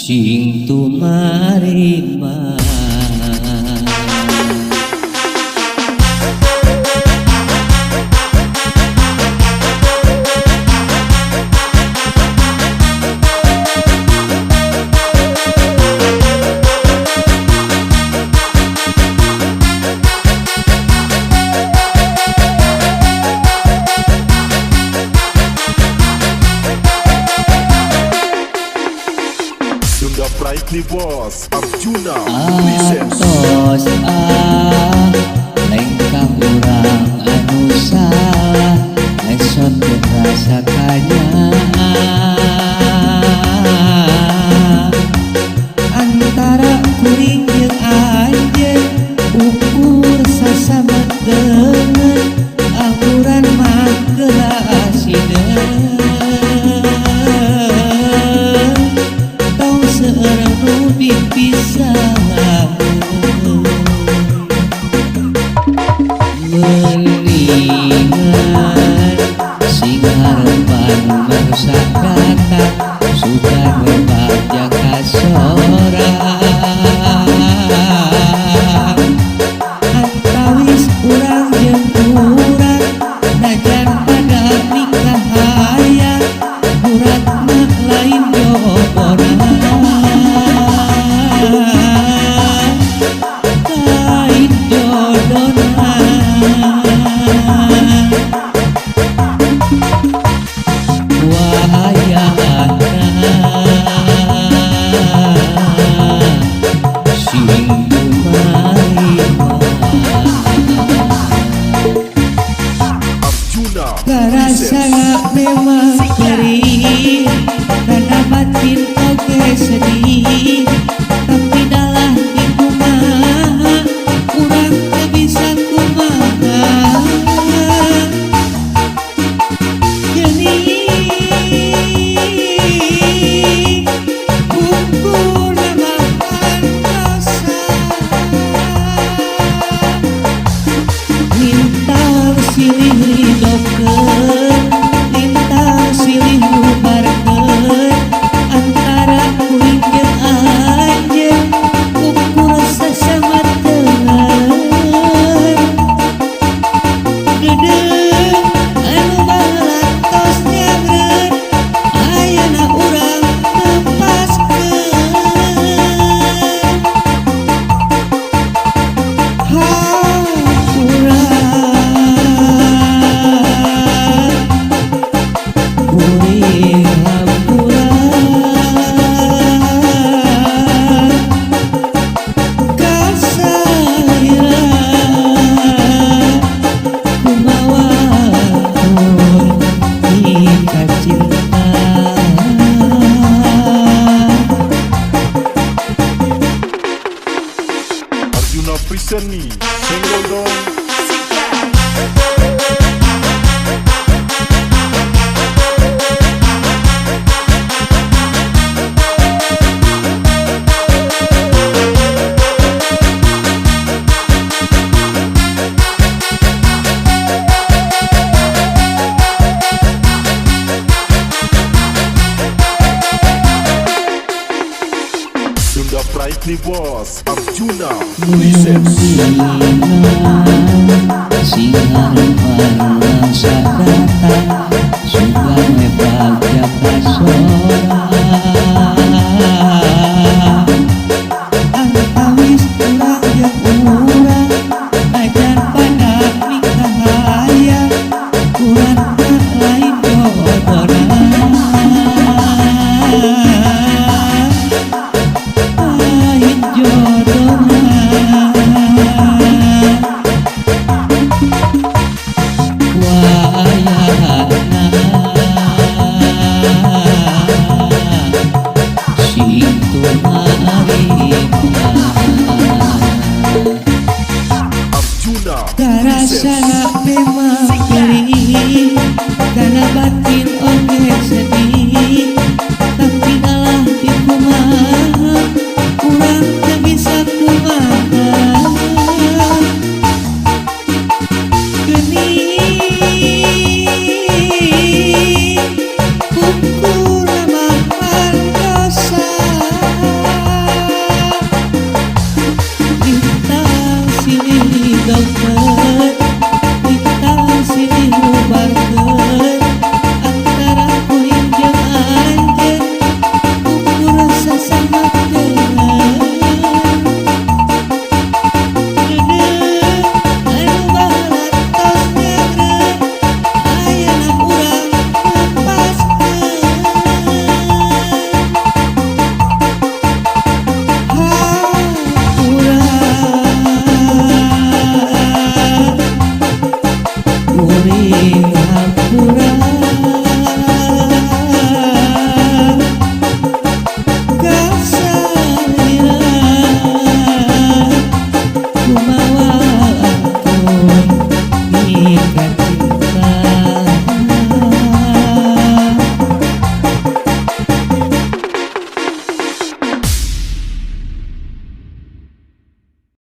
sing tumarima. Sunda Pride ni Bos Arjuna Presents. Atos lengkap urang anu salah lesot rasa kanya antara kuring jeung anjeun ukur sasamedeun akuran mah gelasieun bisa mendingan sing harapan merusak data sudah berbaca kasorang antawis urang jeung urang najan pada nikah hayang urat mah lain jobona karasa memang perih karena batin oke sedih tapi dalam itu mah kurang tak bisa kumaha geuning ukur makan rasa minta silih ridhokeun minta silih bubarkeun antara kuring jeung anjeun ukur sasamateun dedeung anu baheula tos nyangreun ayeuna urang lepaskeun Arjuna Presents ni Senggol dong. Sunda Pride ni Bos Arjuna Presents. sing harapan rasa datang sudah mebaca kasorang